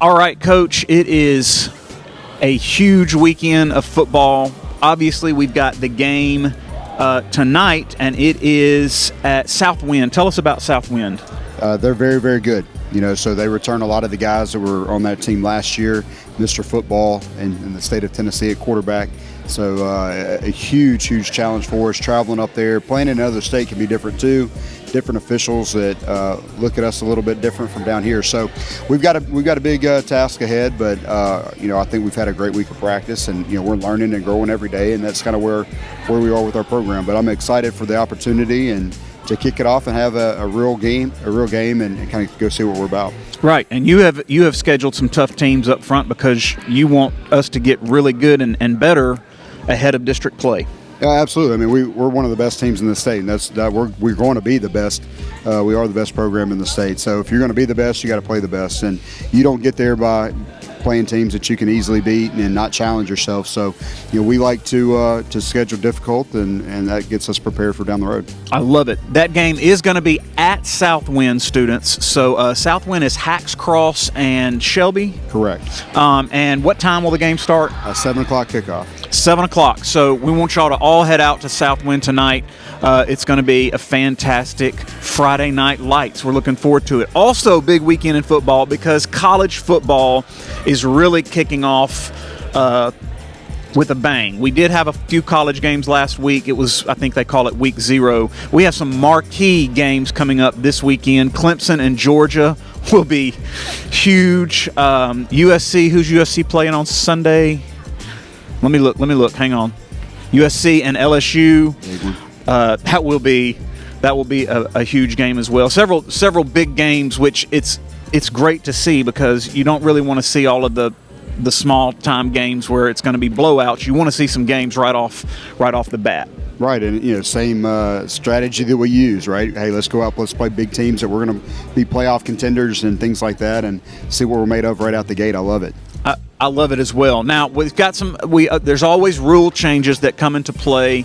All right, Coach, it is a huge weekend of football. Obviously, we've got the game tonight, and it is at Southwind. Tell us about Southwind. They're very, very good. So they return a lot of the guys that were on that team last year, Mr. Football in the state of Tennessee at quarterback. So a huge, huge challenge for us. Traveling up there, playing in another state can be different too. Different officials that look at us a little bit different from down here. So we've got a big task ahead, but I think we've had a great week of practice, and we're learning and growing every day, and that's kind of where we are with our program. But I'm excited for the opportunity and to kick it off and have a real game, and kind of go see what we're about. Right, and you have scheduled some tough teams up front because you want us to get really good and better ahead of district play. Yeah, absolutely. I mean, we're one of the best teams in the state, and we're going to be the best. We are the best program in the state. So if you're going to be the best, you got to play the best, and you don't get there by playing teams that you can easily beat and not challenge yourself. So, we like to schedule difficult, and that gets us prepared for down the road. I love it. That game is going to be at Southwind, students. So Southwind is Hacks Cross and Shelby. Correct. And what time will the game start? 7 o'clock kickoff. 7 o'clock. So we want y'all to all head out to Southwind tonight. It's going to be a fantastic Friday night lights. We're looking forward to it. Also, big weekend in football because college football is really kicking off with a bang. We did have a few college games last week. It was, I think they call it week 0. We have some marquee games coming up this weekend. Clemson and Georgia will be huge. USC, who's USC playing on Sunday? Let me look. Hang on. USC and LSU. That will be a huge game as well. Several big games, which it's great to see because you don't really want to see all of the small time games where it's going to be blowouts. You want to see some games right off the bat. Right, and same strategy that we use, right? Hey, let's go out, let's play big teams that we're going to be playoff contenders and things like that, and see what we're made of right out the gate. I love it. I love it as well. Now, we've got there's always rule changes that come into play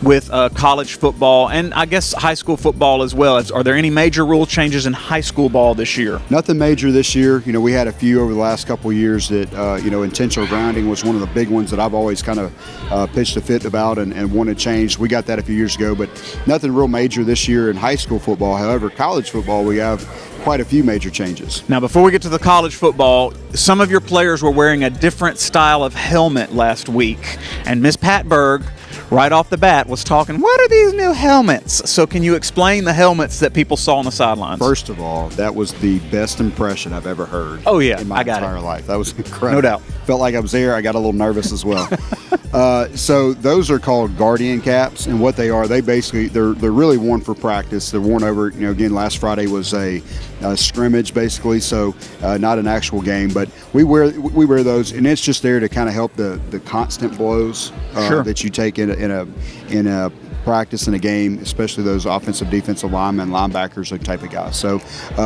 with college football and I guess high school football as well. Are there any major rule changes in high school ball this year? Nothing major this year. We had a few over the last couple of years that, intentional grounding was one of the big ones that I've always kind of pitched a fit about and wanted changed. We got that a few years ago, but nothing real major this year in high school football. However, college football, we have quite a few major changes. Now, before we get to the college football, some of your players were wearing a different style of helmet last week, and Miss Pat Berg, right off the bat, was talking, what are these new helmets? So can you explain the helmets that people saw on the sidelines? First of all, that was the best impression I've ever heard. Oh, yeah, in my entire life. That was incredible. No doubt. Felt like I was there. I got a little nervous as well. So those are called Guardian caps, and what they are, they're really worn for practice. They're worn over, again, last Friday was a scrimmage basically, so not an actual game, but we wear those, and it's just there to kind of help the constant blows that you take in a practice in a game, especially those offensive, defensive linemen, linebackers, that type of guys. So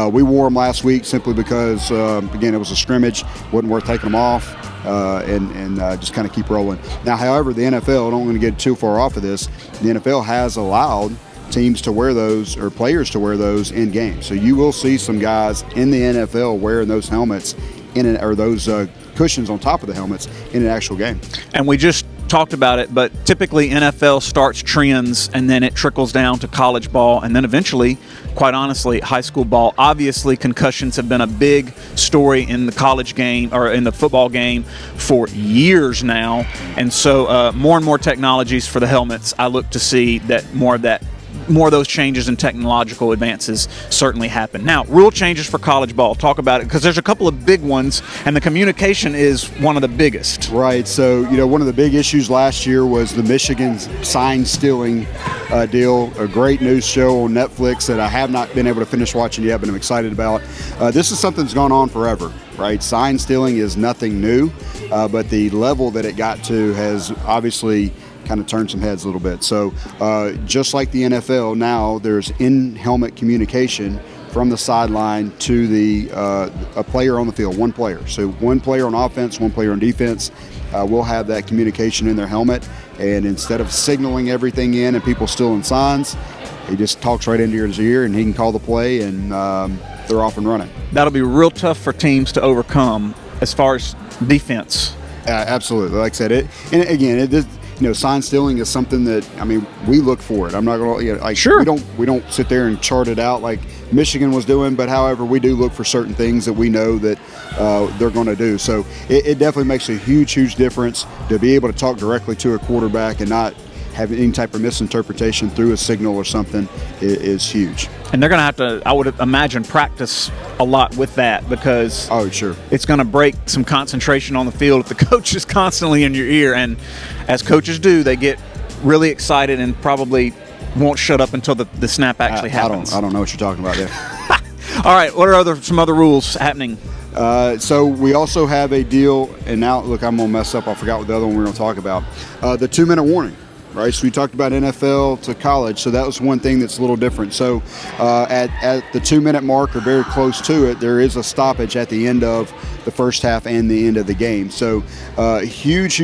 we wore them last week simply because, again, it was a scrimmage, wasn't worth taking them off, and just kind of keep rolling. Now, however, the NFL, I don't want to get too far off of this, the NFL has allowed teams to wear those, or players to wear those in games. So you will see some guys in the NFL wearing those helmets or those cushions on top of the helmets in an actual game. And we just talked about it, but typically NFL starts trends and then it trickles down to college ball and then eventually, quite honestly, high school ball. Obviously, concussions have been a big story in the college game or in the football game for years now. And so more and more technologies for the helmets. I look to see that more of those changes and technological advances certainly happen. Now, rule changes for college ball. Talk about it, because there's a couple of big ones, and the communication is one of the biggest. Right. So, one of the big issues last year was the Michigan sign stealing deal, a great news show on Netflix that I have not been able to finish watching yet, but I'm excited about. This is something that's gone on forever, right? Sign stealing is nothing new, but the level that it got to has obviously kind of turn some heads a little bit. So just like the NFL, now there's in-helmet communication from the sideline to a player on the field, one player. So one player on offense, one player on defense will have that communication in their helmet. And instead of signaling everything in and people stealing signs, he just talks right into his ear and he can call the play and they're off and running. That'll be real tough for teams to overcome as far as defense. Absolutely. Like I said, and again, sign stealing is something that, I mean, we look for it. I'm not going to, sure. We don't sit there and chart it out like Michigan was doing, but however, we do look for certain things that we know that they're going to do. So it definitely makes a huge, huge difference to be able to talk directly to a quarterback and not have any type of misinterpretation through a signal or something is huge. And they're going to have to, I would imagine, practice a lot with that, because sure, it's going to break some concentration on the field if the coach is constantly in your ear. And as coaches do, they get really excited and probably won't shut up until the snap actually happens. I don't know what you're talking about there. All right, what are some other rules happening? So we also have a deal, and now, look, I'm going to mess up. I forgot what the other one we were going to talk about. The 2-minute warning. Right, so we talked about NFL to college, so that was one thing that's a little different. So at the 2-minute mark or very close to it, there is a stoppage at the end of the first half and the end of the game. So huge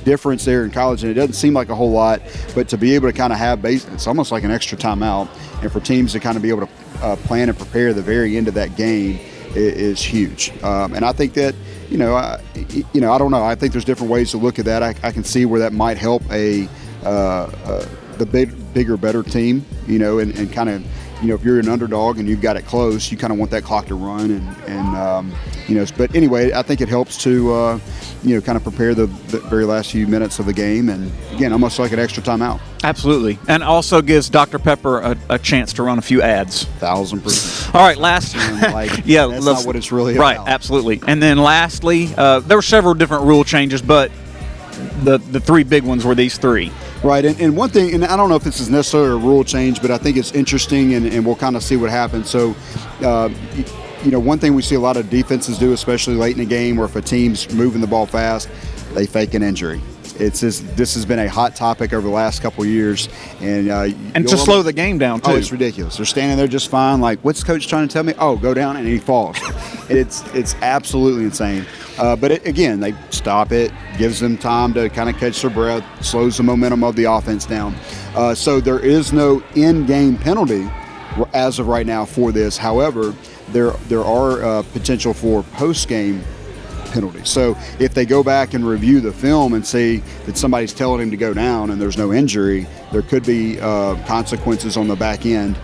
difference there in college, and it doesn't seem like a whole lot, but to be able to kind of have it's almost like an extra timeout, and for teams to kind of be able to plan and prepare the very end of that game is huge. And I think that, I don't know. I think there's different ways to look at that. I can see where that might help the bigger, better team, and kind of, if you're an underdog and you've got it close, you kind of want that clock to run but anyway, I think it helps to, kind of prepare the very last few minutes of the game. And again, almost like an extra timeout. Absolutely. And also gives Dr. Pepper a chance to run a few ads. 1,000%. All right, last. That's not what it's really right, about. Right, absolutely. And then lastly, there were several different rule changes, but the three big ones were these three. Right, and one thing, and I don't know if this is necessarily a rule change, but I think it's interesting, and we'll kind of see what happens. So, one thing we see a lot of defenses do, especially late in the game, or if a team's moving the ball fast, they fake an injury. This has been a hot topic over the last couple of years, and to slow the game down too. Oh, it's ridiculous. They're standing there just fine. Like, what's the coach trying to tell me? Oh, go down, and he falls. It's absolutely insane. But again, they stop it, gives them time to kind of catch their breath, slows the momentum of the offense down. So there is no in-game penalty as of right now for this. However, there are potential for post-game penalties. So if they go back and review the film and see that somebody's telling him to go down and there's no injury, there could be consequences on the back end.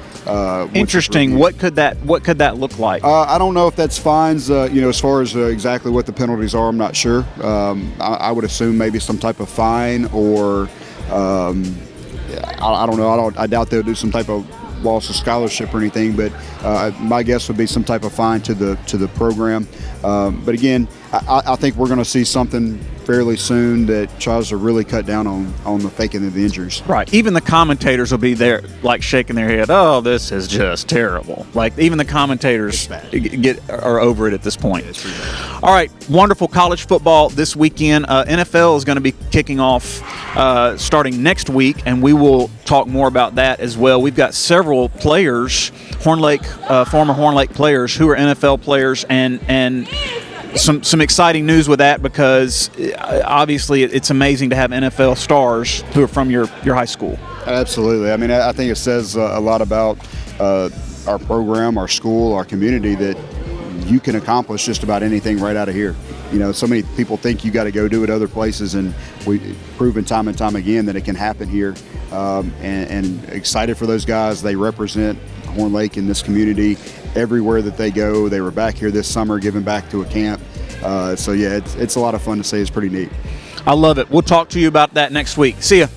Interesting. What could that look like? I don't know if that's fines. As far as exactly what the penalties are, I'm not sure. I would assume maybe some type of fine, or I don't know. I doubt they'll do some type of loss of scholarship or anything, but my guess would be some type of fine to the program. But again, I think we're going to see something fairly soon that tries to really cut down on the faking of the injuries. Right. Even the commentators will be there, like, shaking their head. Oh, this is just terrible. Like, even the commentators are over it at this point. It's really bad. All right. Wonderful college football this weekend. NFL is going to be kicking off starting next week, and we will talk more about that as well. We've got several players, former Horn Lake players, who are NFL players, and some exciting news with that, because obviously it's amazing to have NFL stars who are from your high school. Absolutely. I mean, I think it says a lot about our program, our school, our community, that you can accomplish just about anything right out of here. So many people think you got to go do it other places, and we've proven time and time again that it can happen here. And excited for those guys. They represent Horn Lake in this community everywhere that they go. They were back here this summer giving back to a camp. So yeah, it's a lot of fun to see. It's pretty neat. I love it. We'll talk to you about that next week. See ya.